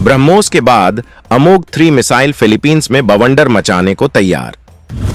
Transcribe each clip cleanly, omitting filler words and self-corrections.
ब्रह्मोस के बाद अमोघ 3 missile Philippines में बवंडर मचाने को तैयार।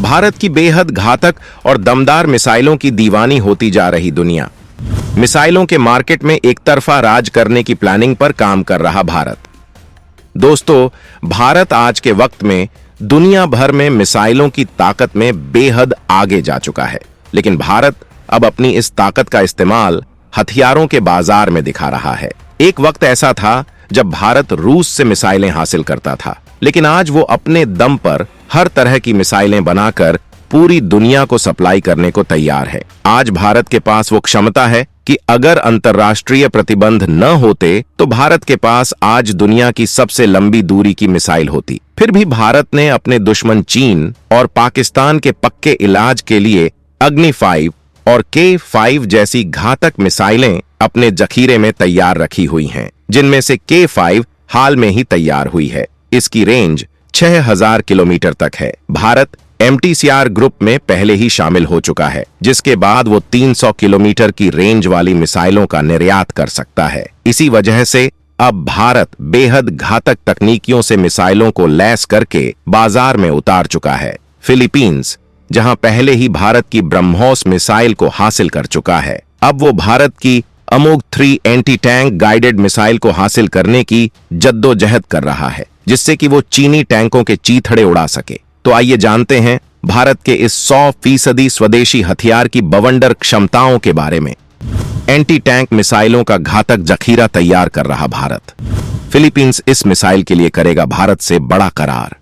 भारत की बेहद घातक और दमदार मिसाइलों की दीवानी होती जा रही दुनिया। मिसाइलों के मार्केट में एक तरफा राज करने की प्लानिंग पर काम कर रहा भारत। दोस्तों, भारत आज के वक्त में दुनिया भर में मिसाइलों की ताकत में बेहद आगे जा चुका है, लेकिन भारत अब अपनी इस ताकत का इस्तेमाल हथियारों के बाजार में दिखा रहा है। एक वक्त ऐसा था जब भारत रूस से मिसाइलें हासिल करता था, लेकिन आज वो अपने दम पर हर तरह की मिसाइलें बनाकर पूरी दुनिया को सप्लाई करने को तैयार है। आज भारत के पास वो क्षमता है कि अगर अंतर्राष्ट्रीय प्रतिबंध न होते तो भारत के पास आज दुनिया की सबसे लंबी दूरी की मिसाइल होती। फिर भी भारत ने अपने दुश्मन चीन और पाकिस्तान के पक्के इलाज के लिए अग्नि 5 और K5 जैसी घातक मिसाइलें अपने जखीरे में तैयार रखी हुई हैं, जिनमें से K5 हाल में ही तैयार हुई है। इसकी रेंज 6000 किलोमीटर तक है। भारत MTCR ग्रुप में पहले ही शामिल हो चुका है, जिसके बाद वो 300 किलोमीटर की रेंज वाली मिसाइलों का निर्यात कर सकता है। इसी वजह से अब भारत बेहद घातक तकनीकियों से मिसाइलों को लैस करके बाजार में उतार चुका है। फिलीपींस, जहां पहले ही भारत की ब्रह्मोस मिसाइल को हासिल कर चुका है, अब वो भारत की अमोघ 3 एंटी टैंक गाइडेड मिसाइल को हासिल करने की जद्दोजहद कर रहा है, जिससे कि वो चीनी टैंकों के चीथड़े उड़ा सके। तो आइए जानते हैं भारत के इस 100% स्वदेशी हथियार की बवंडर क्षमताओं के बारे में। एंटी टैंक मिसाइलों का घातक जखीरा तैयार कर रहा भारत। फिलीपींस इस मिसाइल के लिए करेगा भारत से बड़ा करार।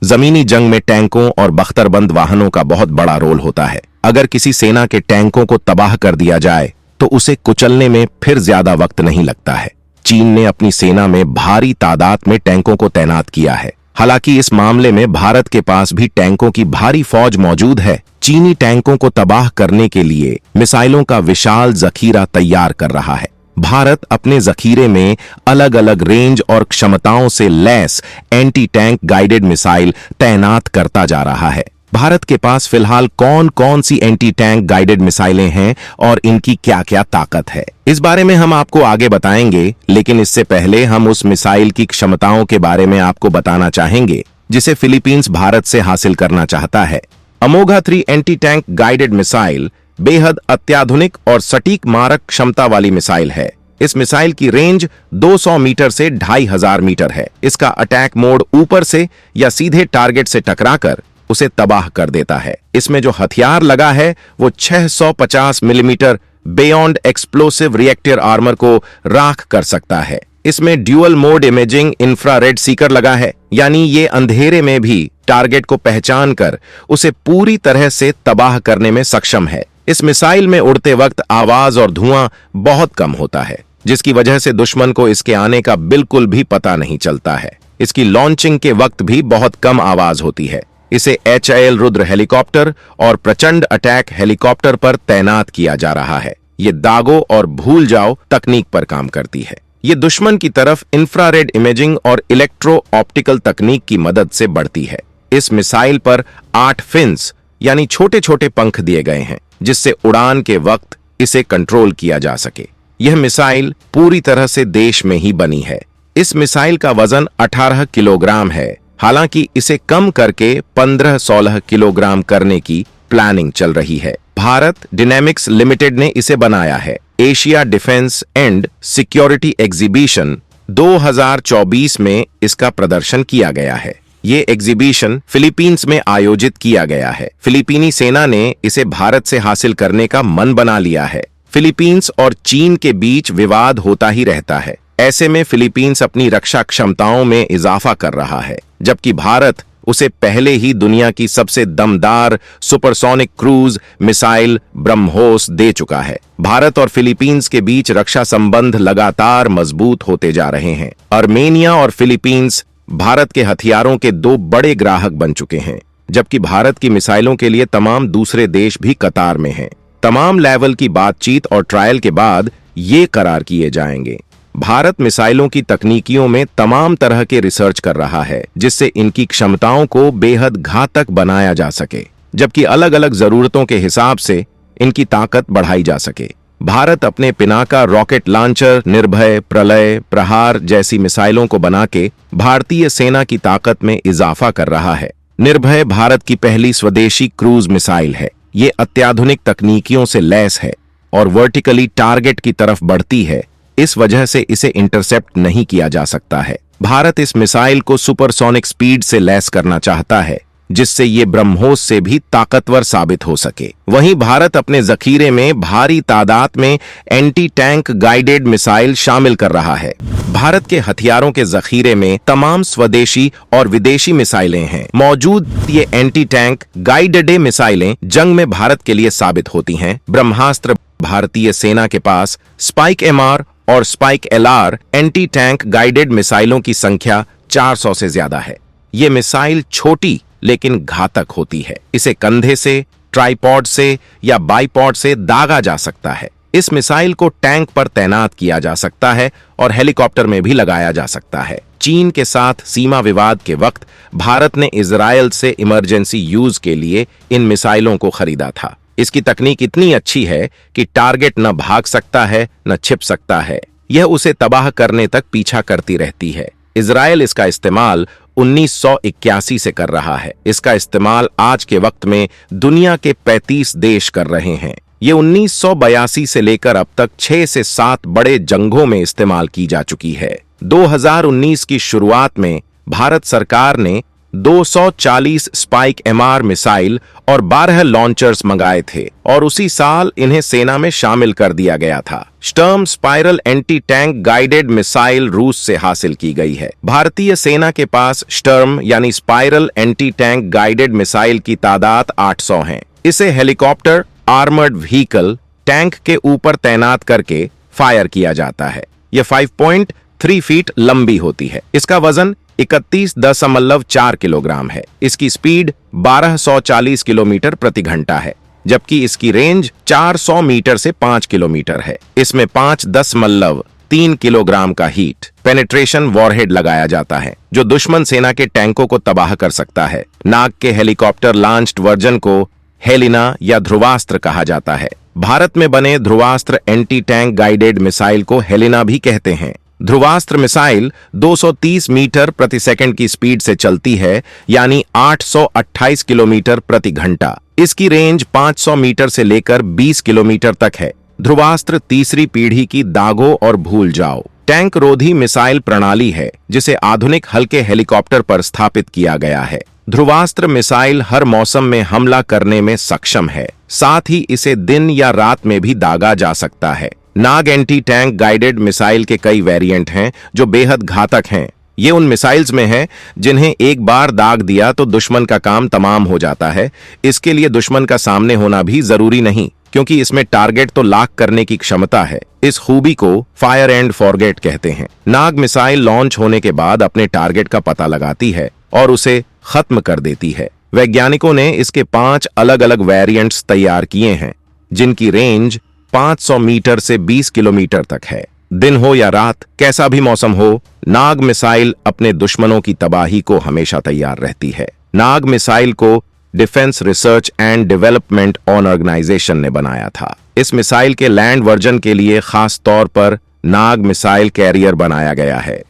जमीनी जंग में टैंकों और बख्तरबंद वाहनों का बहुत बड़ा रोल होता है। अगर किसी सेना के टैंकों को तबाह कर दिया जाए तो उसे कुचलने में फिर ज्यादा वक्त नहीं लगता है। चीन ने अपनी सेना में भारी तादाद में टैंकों को तैनात किया है। हालांकि इस मामले में भारत के पास भी टैंकों की भारी फौज मौजूद है। चीनी टैंकों को तबाह करने के लिए मिसाइलों का विशाल जखीरा तैयार कर रहा है। भारत अपने जखीरे में अलग अलग रेंज और क्षमताओं से lace anti tank guided missile तैनात करता जा रहा है। भारत के पास फिलहाल कौन कौन सी एंटी टैंक गाइडेड मिसाइलें हैं और इनकी क्या क्या ताकत है, इस बारे में हम आपको आगे बताएंगे। लेकिन इससे पहले हम उस मिसाइल की क्षमताओं के बारे में आपको बताना चाहेंगे जिसे फिलीपींस भारत से हासिल करना चाहता है। अमोघा 3 एंटी टैंक गाइडेड मिसाइल बेहद अत्याधुनिक और सटीक मारक क्षमता वाली मिसाइल है। इस मिसाइल की रेंज 200 मीटर से 2500 मीटर है। इसका अटैक मोड ऊपर से या सीधे टारगेट से टकराकर उसे तबाह कर देता है। इसमें जो हथियार लगा है वो 650 millimetre beyond explosive reactor armour को राख कर सकता है। इसमें dual mode imaging infrared Sikar लगा है, यानी ये अंधेरे में भी टारगेट को पहचान कर उसे पूरी तरह से तबाह करने में सक्षम है। इस मिसाइल में उड़ते वक्त आवाज और धुआं बहुत कम होता है, जिसकी वजह से दुश्मन को इसके आने का बिल्कुल भी पता नहीं चलता है। इसकी लॉन्चिंग के वक्त भी बहुत कम आवाज होती है। इसे HAL रुद्र हेलीकॉप्टर और प्रचंड अटैक हेलीकॉप्टर पर तैनात किया जा रहा है। ये दागो और भूल जाओ तकनीक पर काम करती है। ये दुश्मन की तरफ इंफ्रारेड इमेजिंग और इलेक्ट्रो ऑप्टिकल तकनीक की मदद से बढ़ती है। इस मिसाइल पर 8 फिन्स यानी छोटे छोटे पंख दिए गए हैं, जिससे उड़ान के वक्त इसे कंट्रोल किया जा सके। यह मिसाइल पूरी तरह से देश में ही बनी है। इस मिसाइल का वजन 18 किलोग्राम है। हालांकि इसे कम करके 15-16 किलोग्राम करने की प्लानिंग चल रही है। भारत डायनेमिक्स लिमिटेड ने इसे बनाया है। Asia defence and security exhibition 2024 में इसका प्रदर्शन किया गया है। ये एग्जीबिशन फिलीपींस में आयोजित किया गया है। फिलीपीनी सेना ने इसे भारत से हासिल करने का मन बना लिया है। फिलीपींस और चीन के बीच विवाद होता ही रहता है। ऐसे में फिलीपींस अपनी रक्षा क्षमताओं में इजाफा कर रहा है, जबकि भारत उसे पहले ही दुनिया की सबसे दमदार सुपरसोनिक क्रूज मिसाइल ब्रह्मोस दे चुका है। भारत और फिलीपींस के बीच रक्षा संबंध लगातार मजबूत होते जा रहे हैं। आर्मेनिया और फिलीपींस भारत के हथियारों के 2 बड़े ग्राहक बन चुके हैं, जबकि भारत की मिसाइलों के लिए तमाम दूसरे देश भी कतार में हैं। तमाम लेवल की बातचीत और ट्रायल के बाद ये करार किए जाएंगे। भारत मिसाइलों की तकनीकियों में तमाम तरह के रिसर्च कर रहा है, जिससे इनकी क्षमताओं को बेहद घातक बनाया जा सके, जबकि अलग अलग जरूरतों के हिसाब से इनकी ताकत बढ़ाई जा सके। भारत अपने पिनाका रॉकेट लॉन्चर, निर्भय, प्रलय, प्रहार जैसी मिसाइलों को बना के भारतीय सेना की ताकत में इजाफा कर रहा है। निर्भय भारत की पहली स्वदेशी क्रूज मिसाइल है। ये अत्याधुनिक तकनीकियों से लैस है और वर्टिकली टारगेट की तरफ बढ़ती है। इस वजह से इसे इंटरसेप्ट नहीं किया जा सकता है। भारत इस मिसाइल को सुपरसोनिक स्पीड से लैस करना चाहता है, जिससे ये ब्रह्मोस से भी ताकतवर साबित हो सके। वहीं भारत अपने जखीरे में भारी तादाद में एंटी टैंक गाइडेड मिसाइल शामिल कर रहा है। भारत के हथियारों के जखीरे में तमाम स्वदेशी और विदेशी मिसाइलें हैं। मौजूद ये एंटी टैंक गाइडेड मिसाइलें जंग में भारत के लिए साबित होती हैं। ब्रह्मास्त्र भारतीय सेना के पास स्पाइक एमआर और spike LR anti tank guided मिसाइलों की संख्या 400 से ज्यादा है। ये मिसाइल छोटी लेकिन घातक होती है। इसे कंधे से, ट्राइपॉड से या बाइपॉड से दागा जा सकता है। इस मिसाइल को टैंक पर तैनात किया जा सकता है और हेलीकॉप्टर में भी लगाया जा सकता है। चीन के साथ सीमा विवाद के वक्त भारत ने इजरायल से इमरजेंसी यूज के लिए इन मिसाइलों को खरीदा था। इसकी तकनीक इतनी अच्छी है कि टारगेट न भाग सकता है न छिप सकता है। यह उसे तबाह करने तक पीछा करती रहती है। इजरायल इसका इस्तेमाल 1981 से कर रहा है। इसका इस्तेमाल आज के वक्त में दुनिया के 35 देश कर रहे हैं। ये 1982 से लेकर अब तक 6 से 7 बड़े जंगों में इस्तेमाल की जा चुकी है। 2019 की शुरुआत में भारत सरकार ने 240 स्पाइक एमआर मिसाइल और 12 लॉन्चर्स मंगाए थे और उसी साल इन्हें सेना में शामिल कर दिया गया था। Shturm spiral anti tank guided missile रूस से हासिल की गई है। भारतीय सेना के पास स्टर्म यानी spiral anti tank guided missile की तादाद 800 है। इसे हेलीकॉप्टर, आर्मर्ड व्हीकल, टैंक के ऊपर तैनात करके फायर किया जाता है। यह 5.3 फीट लंबी होती है। इसका वजन 31.4 किलोग्राम है। इसकी स्पीड 1240 किलोमीटर प्रति घंटा है, जबकि इसकी रेंज 400 मीटर से 5 किलोमीटर है। इसमें 3 किलोग्राम का हीट पेनिट्रेशन वॉरहेड लगाया जाता है, जो दुश्मन सेना के टैंकों को तबाह कर सकता है। नाग के हेलीकॉप्टर लॉन्च्ड वर्जन को हेलिना या ध्रुवास्त्र कहा जाता है। भारत में बने Dhruvastra anti tank guided missile को हेलिना भी कहते हैं। ध्रुवास्त्र मिसाइल 230 मीटर प्रति सेकंड की स्पीड से चलती है, यानी 828 किलोमीटर प्रति घंटा। इसकी रेंज 500 मीटर से लेकर 20 किलोमीटर तक है। ध्रुवास्त्र तीसरी पीढ़ी की दागो और भूल जाओ टैंक रोधी मिसाइल प्रणाली है, जिसे आधुनिक हल्के हेलीकॉप्टर पर स्थापित किया गया है। ध्रुवास्त्र मिसाइल हर मौसम में हमला करने में सक्षम है, साथ ही इसे दिन या रात में भी दागा जा सकता है। नाग एंटी टैंक गाइडेड मिसाइल के कई वेरिएंट हैं जो बेहद घातक हैं। ये उन मिसाइल्स में हैं जिन्हें एक बार दाग दिया तो दुश्मन का काम तमाम हो जाता है। इसके लिए दुश्मन का सामने होना भी जरूरी नहीं, क्योंकि इसमें टारगेट तो लॉक करने की क्षमता है। इस खूबी को फायर एंड फॉरगेट कहते हैं। नाग मिसाइल लॉन्च होने के बाद अपने टारगेट का पता लगाती है और उसे खत्म कर देती है। वैज्ञानिकों ने इसके 5 अलग अलग वेरिएंट्स तैयार किए हैं, जिनकी रेंज 500 मीटर से 20 किलोमीटर तक है। दिन हो या रात, कैसा भी मौसम हो, नाग मिसाइल अपने दुश्मनों की तबाही को हमेशा तैयार रहती है। नाग मिसाइल को defence research and development organisation ने बनाया था। इस मिसाइल के लैंड वर्जन के लिए खास तौर पर नाग मिसाइल कैरियर बनाया गया है।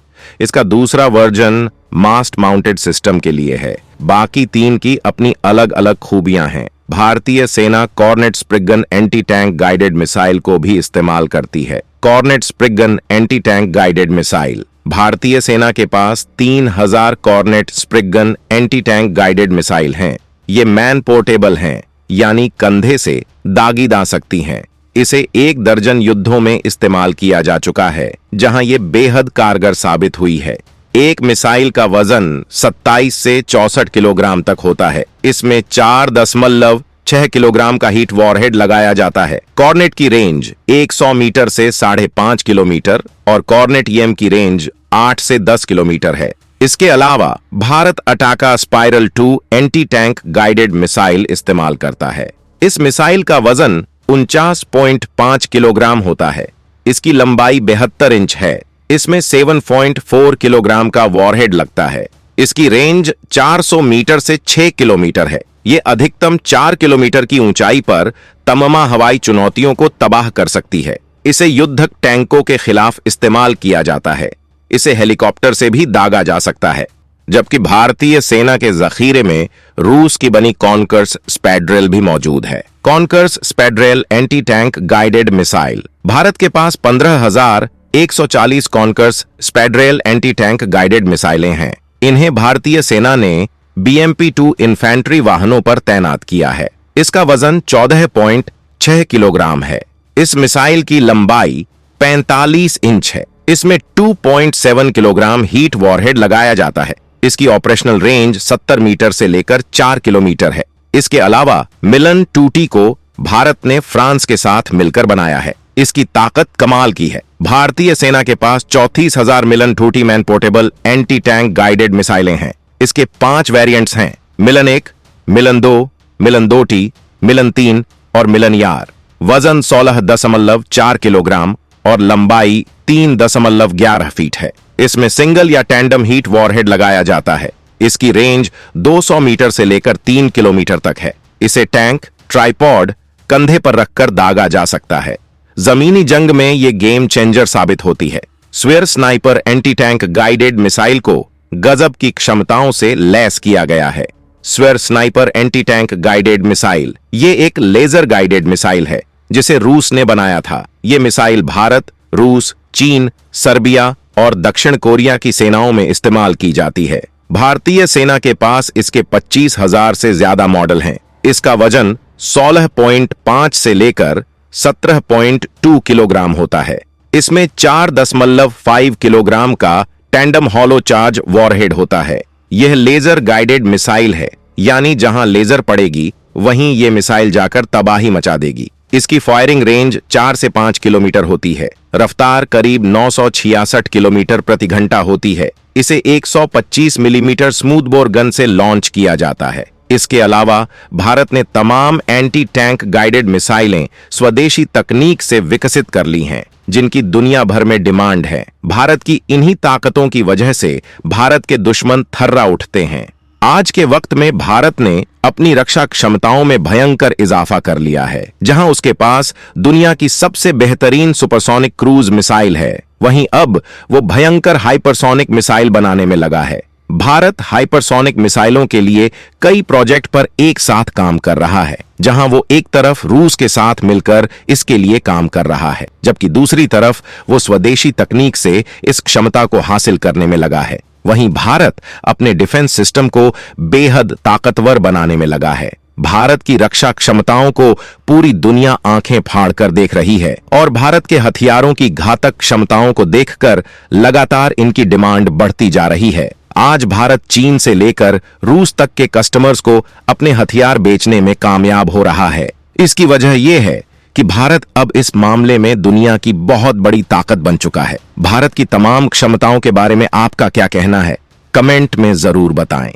इसका दूसरा वर्जन मास्ट माउंटेड सिस्टम के लिए है। बाकी 3 की अपनी अलग अलग खूबियां हैं। भारतीय सेना Kornet Spriggan anti tank guided missile को भी इस्तेमाल करती है। Kornet Spriggan anti tank guided missile, भारतीय सेना के पास 3000 Kornet Spriggan anti tank guided missile हैं। ये मैन पोर्टेबल हैं, यानी कंधे से दागी जा सकती हैं। इसे 1 दर्जन युद्धों में इस्तेमाल किया जा चुका है, जहां ये बेहद कारगर साबित हुई है। एक मिसाइल का वजन 27 से 64 किलोग्राम तक होता है। इसमें 4.6 किलोग्राम का हीट वॉरहेड लगाया जाता है। कॉर्नेट की रेंज 100 मीटर से 5.5 किलोमीटर और कॉर्नेट ईएम की रेंज 8 से 10 किलोमीटर है। इसके अलावा भारत Ataka Spiral 2 anti tank guided missile इस्तेमाल करता है। इस मिसाइल का वजन 49.5 किलोग्राम होता है। इसकी लंबाई 72 इंच है। इसमें 7.4 किलोग्राम का वॉरहेड लगता है। इसकी रेंज 400 मीटर से 6 किलोमीटर है। ये अधिकतम 4 किलोमीटर की ऊंचाई पर तमाम हवाई चुनौतियों को तबाह कर सकती है। इसे युद्धक टैंकों के खिलाफ इस्तेमाल किया जाता है। इसे हेलीकॉप्टर से भी दागा जा सकता है। जबकि भारतीय सेना के जखीरे में रूस की बनी कॉन्कर्स स्पैड्रेल भी मौजूद है। Konkurs Spandrel anti tank guided missile. भारत के पास 15,140 Konkurs Spandrel anti tank guided मिसाइलें हैं। इन्हें भारतीय सेना ने BMP-2 इन्फेंट्री वाहनों पर तैनात किया है। इसका वजन 14.6 किलोग्राम है। इस मिसाइल की लंबाई 45 इंच है। इसमें 2.7 किलोग्राम हीट वॉरहेड लगाया जाता है। इसकी ऑपरेशनल रेंज 70 मीटर से लेकर 4 किलोमीटर है। इसके अलावा मिलन 2T को भारत ने फ्रांस के साथ मिलकर बनाया है। इसकी ताकत कमाल की है। भारतीय सेना के पास 34,000 मिलन 2T man portable anti tank guided मिसाइलें हैं। इसके 5 वेरिएंट्स हैं: मिलन 1, मिलन 2, मिलन 2T, मिलन 3 और मिलन यार। वजन 16.4 किलोग्राम और लंबाई 3.11 फीट है। इसमें सिंगल या टैंडम हीट वॉरहेड लगाया जाता है। इसकी रेंज 200 मीटर से लेकर 3 किलोमीटर तक है। इसे टैंक, ट्राइपॉड, कंधे पर रखकर दागा जा सकता है। जमीनी जंग में ये गेम चेंजर साबित होती है। Swear sniper anti tank guided missile को गजब की क्षमताओं से लैस किया गया है। Swear sniper anti tank guided missile ये एक लेजर गाइडेड मिसाइल है जिसे रूस ने बनाया था। ये मिसाइल भारत, रूस, चीन, सर्बिया और दक्षिण कोरिया की सेनाओं में इस्तेमाल की जाती है। भारतीय सेना के पास इसके 25,000 से ज्यादा मॉडल हैं। इसका वजन 16.5 से लेकर 17.2 किलोग्राम होता है। इसमें 4.5 किलोग्राम का टैंडम हॉलो चार्ज वॉरहेड होता है। यह लेजर गाइडेड मिसाइल है, यानी जहां लेजर पड़ेगी वहीं ये मिसाइल जाकर तबाही मचा देगी। इसकी फायरिंग रेंज 4 से 5 किलोमीटर होती है। रफ्तार करीब 966 किलोमीटर प्रति घंटा होती है। इसे 125 मिलीमीटर स्मूथ बोर गन से लॉन्च किया जाता है। इसके अलावा भारत ने तमाम एंटी टैंक गाइडेड मिसाइलें स्वदेशी तकनीक से विकसित कर ली हैं, जिनकी दुनिया भर में डिमांड है। भारत की इन्हीं ताकतों की वजह से भारत के दुश्मन थर्रा उठते हैं। आज के वक्त में भारत ने अपनी रक्षा क्षमताओं में भयंकर इजाफा कर लिया है। जहां उसके पास दुनिया की सबसे बेहतरीन सुपरसोनिक क्रूज मिसाइल है, वहीं अब वो भयंकर हाइपरसोनिक मिसाइल बनाने में लगा है। भारत हाइपरसोनिक मिसाइलों के लिए कई प्रोजेक्ट पर एक साथ काम कर रहा है। जहां वो एक तरफ रूस के साथ मिलकर इसके लिए काम कर रहा है, जबकि दूसरी तरफ वो स्वदेशी तकनीक से इस क्षमता को हासिल करने में लगा है। वहीं भारत अपने डिफेंस सिस्टम को बेहद ताकतवर बनाने में लगा है। भारत की रक्षा क्षमताओं को पूरी दुनिया आंखें फाड़कर देख रही है और भारत के हथियारों की घातक क्षमताओं को देखकर लगातार इनकी डिमांड बढ़ती जा रही है। आज भारत चीन से लेकर रूस तक के कस्टमर्स को अपने हथियार बेचने में कामयाब हो रहा है। इसकी वजह यह है कि भारत अब इस मामले में दुनिया की बहुत बड़ी ताकत बन चुका है। भारत की तमाम क्षमताओं के बारे में आपका क्या कहना है? कमेंट में जरूर बताएं।